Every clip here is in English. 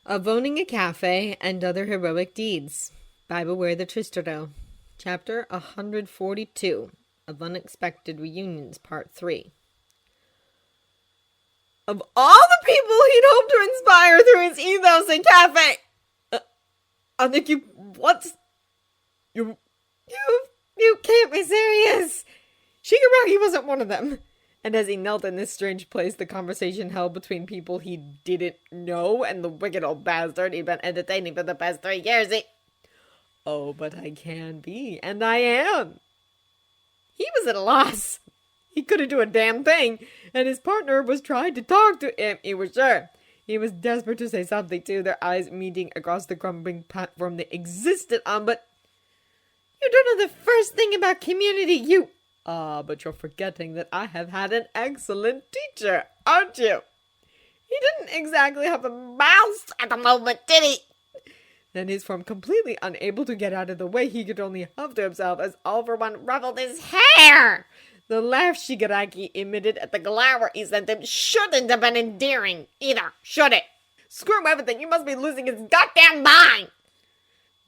Of owning a cafe and other heroic deeds by Beware the Tristado. Chapter 142 of Unexpected Reunions, Part 3. Of all the people he'd hoped to inspire through his ethos and cafe, I think you can't be serious. Shigaraki wasn't one of them. And as he knelt in this strange place, the conversation held between people he didn't know and the wicked old bastard he'd been entertaining for the past 3 years. Oh, but I can be, and I am. He was at a loss. He couldn't do a damn thing, and his partner was trying to talk to him, he was sure. He was desperate to say something too, their eyes meeting across the crumbling platform they existed on, but you don't know the first thing about community, you... but you're forgetting that I have had an excellent teacher, aren't you? He didn't exactly have a mouse at the moment, did he? Then his form completely unable to get out of the way, he could only huff to himself as all for one ruffled his hair. The laugh Shigaraki emitted at the glower he sent him shouldn't have been endearing either, should it? Screw everything, you must be losing his goddamn mind!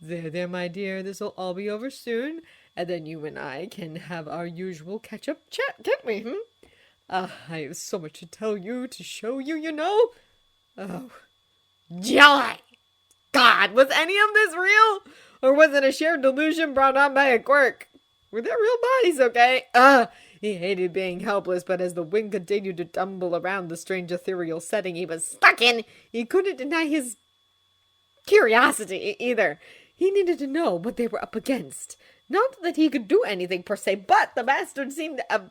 There, my dear, this'll all be over soon. And then you and I can have our usual catch-up chat, can't we, I have so much to tell you, to show you, you know. Oh, joy! God, was any of this real? Or was it a shared delusion brought on by a quirk? Were there real bodies, okay? He hated being helpless, but as the wind continued to tumble around the strange ethereal setting he was stuck in, he couldn't deny his curiosity either. He needed to know what they were up against. Not that he could do anything per se, but the bastard seemed to have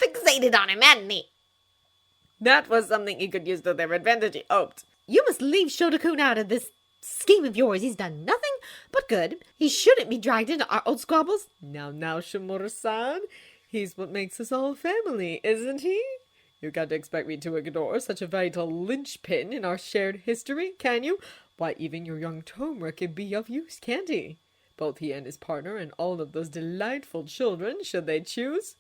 fixated on him, hadn't he? That was something he could use to their advantage, he hoped. You must leave Shouta-kun out of this scheme of yours. He's done nothing but good. He shouldn't be dragged into our old squabbles. Now, Shimura-san, he's what makes us all family, isn't he? You can't expect me to ignore such a vital linchpin in our shared history, can you? Why, even your young Tomura can be of use, can't he? Both he and his partner and all of those delightful children, should they choose.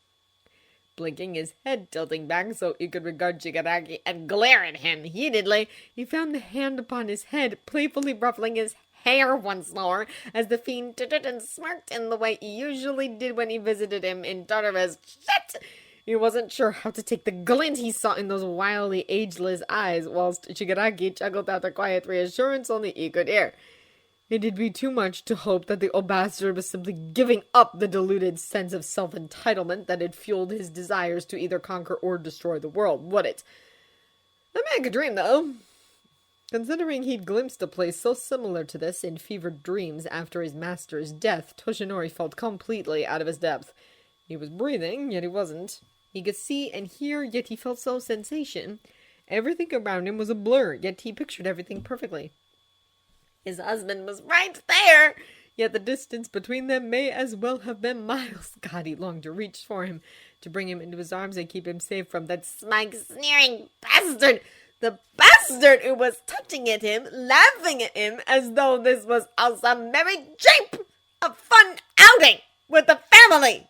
Blinking his head, tilting back so he could regard Shigaraki and glare at him heatedly, he found the hand upon his head, playfully ruffling his hair once more, as the fiend tittered and smirked in the way he usually did when he visited him in Tartarus. Shit! He wasn't sure how to take the glint he saw in those wildly ageless eyes, whilst Shigaraki chuckled out the quiet reassurance only he could hear. It'd be too much to hope that the old bastard was simply giving up the deluded sense of self-entitlement that had fueled his desires to either conquer or destroy the world, would it? A man could dream, though. Considering he'd glimpsed a place so similar to this in fevered dreams after his master's death, Toshinori felt completely out of his depth. He was breathing, yet he wasn't. He could see and hear, yet he felt no sensation. Everything around him was a blur, yet he pictured everything perfectly. His husband was right there, yet the distance between them may as well have been miles. God, he longed to reach for him, to bring him into his arms and keep him safe from that smug, sneering bastard. The bastard who was touching at him, laughing at him, as though this was all some merry jape, a fun outing with the family.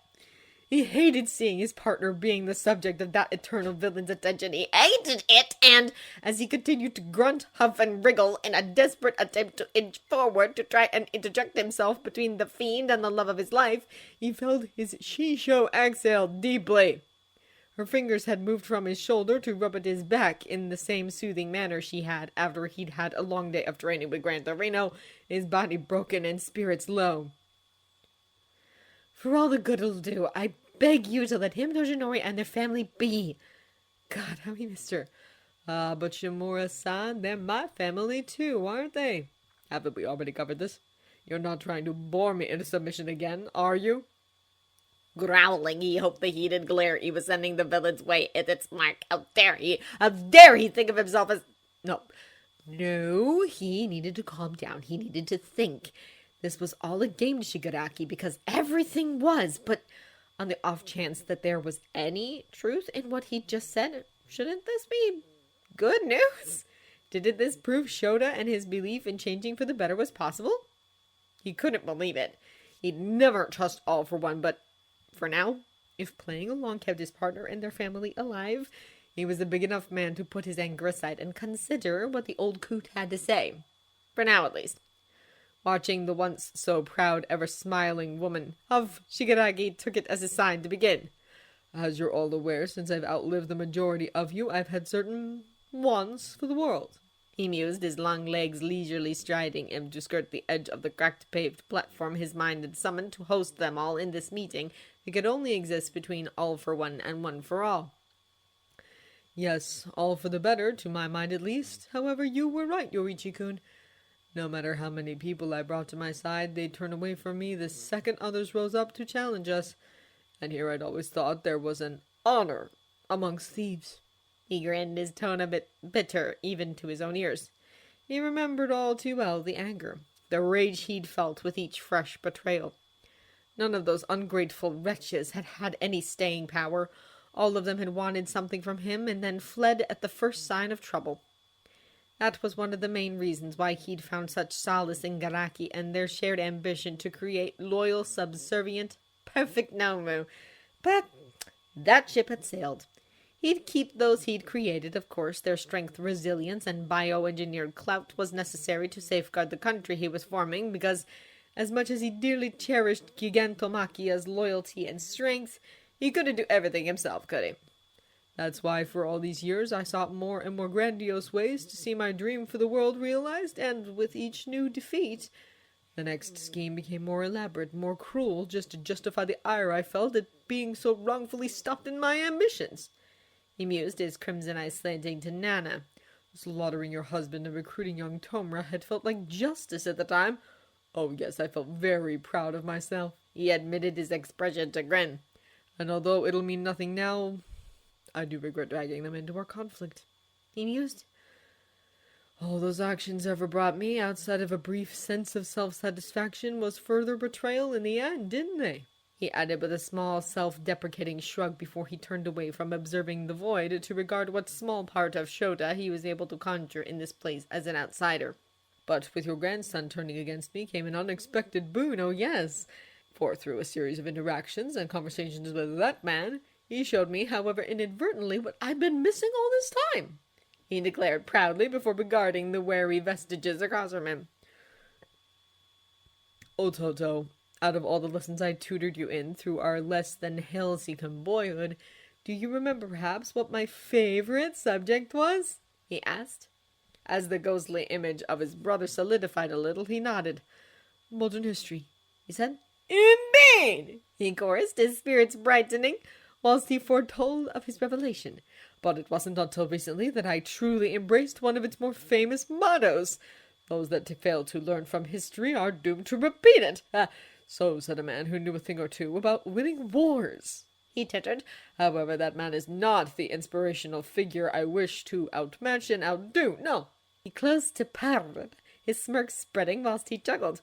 He hated seeing his partner being the subject of that eternal villain's attention. He hated it, and as he continued to grunt, huff, and wriggle in a desperate attempt to inch forward to try and interject himself between the fiend and the love of his life, he felt his shisho exhale deeply. Her fingers had moved from his shoulder to rub at his back in the same soothing manner she had after he'd had a long day of training with Gran Torino, his body broken and spirits low. For all the good it'll do, I beg you to let him, Toshinori, and their family be. God, how he missed her. But Shimura-san, they're my family too, aren't they? Haven't we already covered this? You're not trying to bore me into submission again, are you? Growling, he hoped the heated glare he was sending the villain's way at its mark. How dare he think of himself as... No, he needed to calm down. He needed to think. This was all a game to Shigaraki, because everything was, but on the off chance that there was any truth in what he'd just said, shouldn't this be good news? Didn't this prove Shouta and his belief in changing for the better was possible? He couldn't believe it. He'd never trust All for One, but for now, if playing along kept his partner and their family alive, he was a big enough man to put his anger aside and consider what the old coot had to say. For now, at least. Watching the once so proud, ever-smiling woman of Shigaraki took it as a sign to begin. As you're all aware, since I've outlived the majority of you, I've had certain wants for the world. He mused, his long legs leisurely striding him to skirt the edge of the cracked paved platform his mind had summoned to host them all in this meeting that could only exist between all for one and one for all. Yes, all for the better, to my mind at least. However, you were right, Yoichi-kun. No matter how many people I brought to my side, they'd turn away from me the second others rose up to challenge us. And here I'd always thought there was an honor amongst thieves. He grinned, his tone a bit bitter, even to his own ears. He remembered all too well the anger, the rage he'd felt with each fresh betrayal. None of those ungrateful wretches had had any staying power. All of them had wanted something from him and then fled at the first sign of trouble. That was one of the main reasons why he'd found such solace in Garaki and their shared ambition to create loyal, subservient, perfect Nomu. But that ship had sailed. He'd keep those he'd created, of course. Their strength, resilience, and bioengineered clout was necessary to safeguard the country he was forming, because as much as he dearly cherished Gigantomachia's loyalty and strength, he couldn't do everything himself, could he? That's why for all these years I sought more and more grandiose ways to see my dream for the world realized, and with each new defeat, the next scheme became more elaborate, more cruel, just to justify the ire I felt at being so wrongfully stopped in my ambitions. He mused, his crimson eyes slanting to Nana. Slaughtering your husband and recruiting young Tomura had felt like justice at the time. Oh yes, I felt very proud of myself. He admitted, his expression to grin. And although it'll mean nothing now, I do regret dragging them into our conflict. He mused. All those actions ever brought me, outside of a brief sense of self-satisfaction, was further betrayal in the end, didn't they? He added with a small, self-deprecating shrug before he turned away from observing the void to regard what small part of Shouta he was able to conjure in this place as an outsider. But with your grandson turning against me came an unexpected boon, oh yes. For through a series of interactions and conversations with that man, he showed me, however inadvertently, what I'd been missing all this time, he declared proudly before regarding the wary vestiges across from him. Oh, Toto, out of all the lessons I tutored you in through our less than halcyon boyhood, do you remember perhaps what my favorite subject was? He asked. As the ghostly image of his brother solidified a little, he nodded. Modern history, he said. Indeed, he chorused, his spirits brightening, whilst he foretold of his revelation. But it wasn't until recently that I truly embraced one of its more famous mottos. Those that fail to learn from history are doomed to repeat it. So said a man who knew a thing or two about winning wars. He tittered. However, that man is not the inspirational figure I wish to outmatch and outdo. No. He closed to purred, his smirk spreading whilst he chuckled.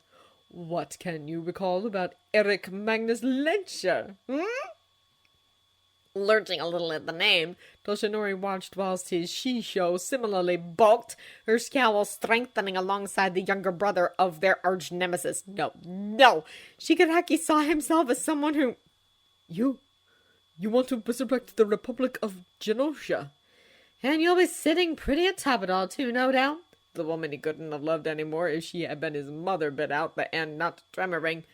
What can you recall about Eric Magnus Lencher? Lurching a little at the name, Toshinori watched whilst his she-show similarly balked, her scowl strengthening alongside the younger brother of their arch-nemesis. No. Shigaraki saw himself as someone who... You want to resurrect the Republic of Genosha. And you'll be sitting pretty atop it all, too, no doubt. The woman he couldn't have loved any more if she had been his mother bit out, the end not tremoring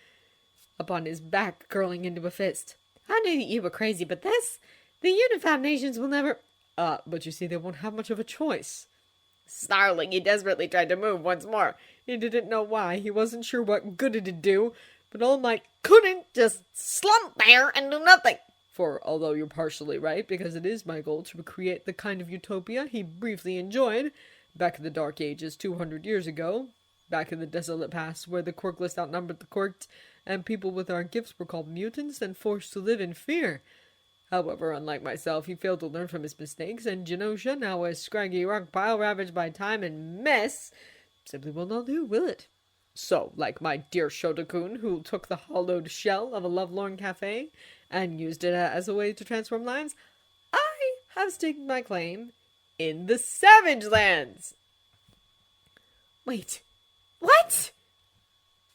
upon his back, curling into a fist. I knew that you were crazy, but this... The Unified Nations will never... But you see, they won't have much of a choice. Snarling, he desperately tried to move once more. He didn't know why. He wasn't sure what good it'd do, but All Might couldn't just slump there and do nothing. For, although you're partially right, because it is my goal to recreate the kind of utopia he briefly enjoyed, back in the Dark Ages 200 years ago, back in the desolate past where the quirkless outnumbered the quirked, and people with our gifts were called mutants and forced to live in fear. However, unlike myself, he failed to learn from his mistakes, and Genosha, now a scraggy rock pile ravaged by time and mess, simply will not do, will it? So, like my dear Shouta-kun, who took the hollowed shell of a lovelorn cafe and used it as a way to transform lives, I have staked my claim in the Savage Lands. Wait, what?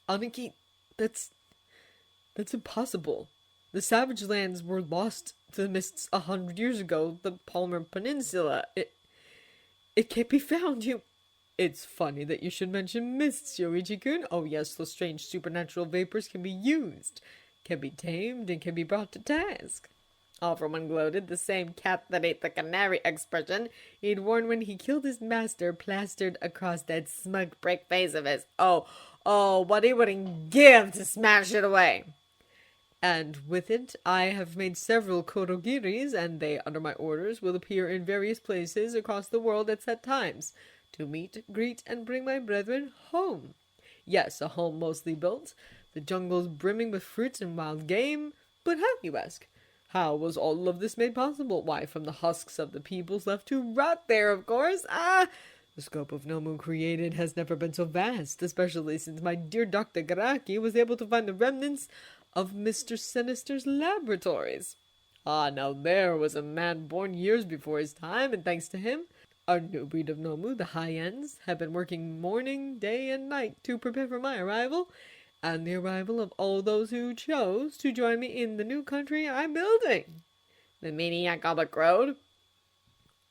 Aniki, that's impossible. The Savage Lands were lost to the mists 100 years ago. The Palmer Peninsula. It can't be found. It's funny that you should mention mists, Yoichi-kun. Oh yes, those strange supernatural vapors can be used, can be tamed, and can be brought to task. All for one gloated, the same cat that ate the canary expression he'd worn when he killed his master plastered across that smug brick face of his. Oh, what he wouldn't give to smash it away. And with it, I have made several korogiris, and they, under my orders, will appear in various places across the world at set times, to meet, greet, and bring my brethren home. Yes, a home mostly built, the jungles brimming with fruits and wild game. But how, you ask? How was all of this made possible? Why, from the husks of the peoples left to rot there, of course. The scope of Nomu created has never been so vast, especially since my dear Dr. Garaki was able to find the remnants of Mr. Sinister's laboratories. Now there was a man born years before his time, and thanks to him, our new breed of Nomu, the High-Ends, have been working morning, day, and night to prepare for my arrival, and the arrival of all those who chose to join me in the new country I'm building. The maniac on the road?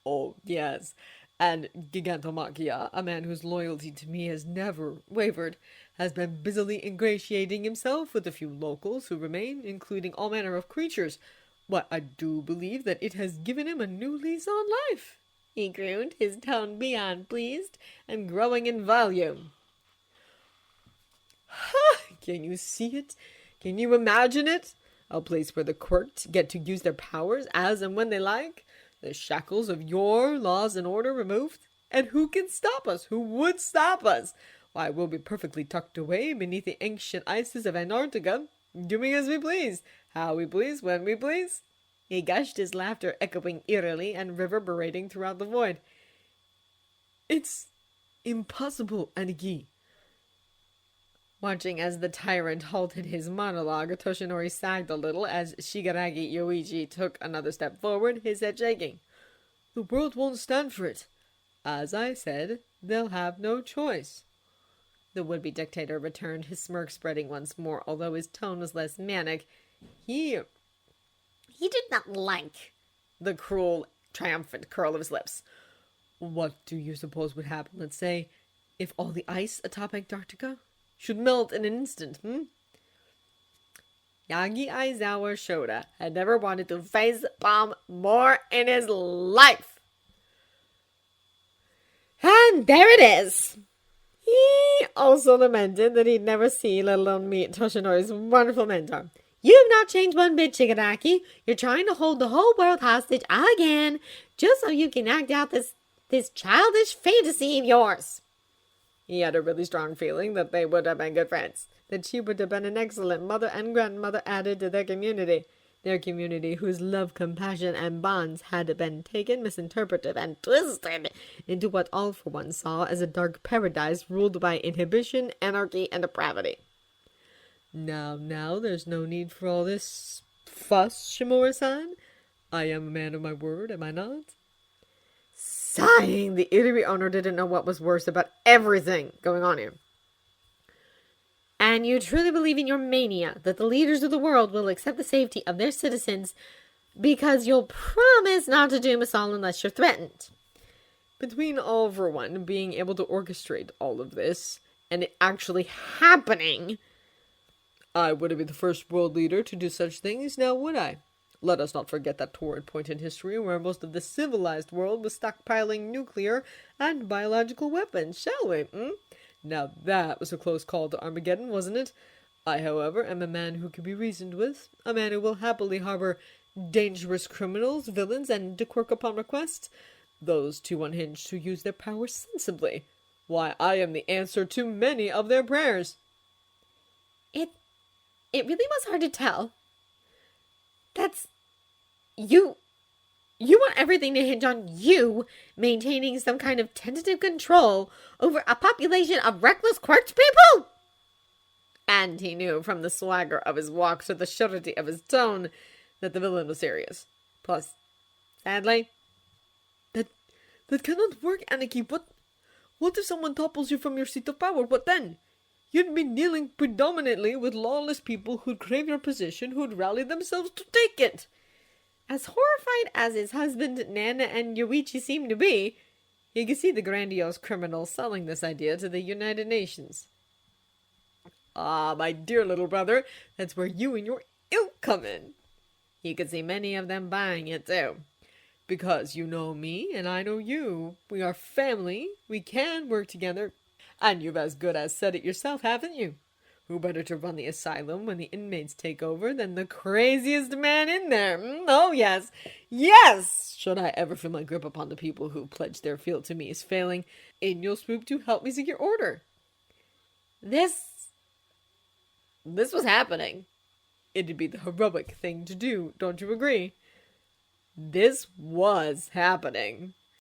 Oh, yes. And Gigantomachia, a man whose loyalty to me has never wavered, has been busily ingratiating himself with the few locals who remain, including all manner of creatures. Why, I do believe that it has given him a new lease on life. He crooned, his tone beyond pleased, and growing in volume. Ha! Can you see it? Can you imagine it? A place where the quirked get to use their powers as and when they like? The shackles of your laws and order removed? And who can stop us? Who would stop us? Why, we'll be perfectly tucked away beneath the ancient ices of Antarctica, doing as we please, how we please, when we please. He gushed, his laughter echoing eerily and reverberating throughout the void. It's impossible, Aniki. Watching as the tyrant halted his monologue, Toshinori sagged a little as Shigaragi Yoichi took another step forward, his head shaking. The world won't stand for it. As I said, they'll have no choice. The would-be dictator returned, his smirk spreading once more, although his tone was less manic. He did not like the cruel, triumphant curl of his lips. What do you suppose would happen, let's say, if all the ice atop Antarctica should melt in an instant, Yagi Aizawa Shouta had never wanted to face bomb more in his life. And there it is. He also lamented that he'd never see, let alone meet, Toshinori's wonderful mentor. You've not changed one bit, Shigaraki. You're trying to hold the whole world hostage again, just so you can act out this childish fantasy of yours. He had a really strong feeling that they would have been good friends, that she would have been an excellent mother and grandmother added to their community whose love, compassion, and bonds had been taken, misinterpreted, and twisted into what all for one saw as a dark paradise ruled by inhibition, anarchy, and depravity. Now, there's no need for all this fuss, Shimura-san. I am a man of my word, am I not? Sighing, the eatery owner didn't know what was worse about everything going on here. And you truly believe in your mania that the leaders of the world will accept the safety of their citizens because you'll promise not to doom us all unless you're threatened. Between all for one being able to orchestrate all of this and it actually happening, I wouldn't be the first world leader to do such things, now would I? Let us not forget that torrid point in history where most of the civilized world was stockpiling nuclear and biological weapons, shall we? Now that was a close call to Armageddon, wasn't it? I, however, am a man who can be reasoned with, a man who will happily harbor dangerous criminals, villains, and to quirk upon request, those too unhinged who use their power sensibly. Why, I am the answer to many of their prayers. It really was hard to tell. That's... You want everything to hinge on you maintaining some kind of tentative control over a population of reckless, quirked people? And he knew from the swagger of his walk to the surety of his tone that the villain was serious. Plus, sadly, that cannot work, Aniki. What if someone topples you from your seat of power? What then? You'd be dealing predominantly with lawless people who'd crave your position, who'd rally themselves to take it. As horrified as his husband, Nana, and Yoichi seemed to be, You can see the grandiose criminal selling this idea to the United Nations. Ah, my dear little brother, that's where you and your ilk come in. You can see many of them buying it too. Because you know me and I know you. We are family. We can work together. And you've as good as said it yourself, haven't you? Who better to run the asylum when the inmates take over than the craziest man in there? Oh, yes. Yes! Should I ever feel my grip upon the people who pledge their field to me is failing, in you'll swoop to help me secure order. This was happening. It'd be the heroic thing to do, don't you agree? This was happening.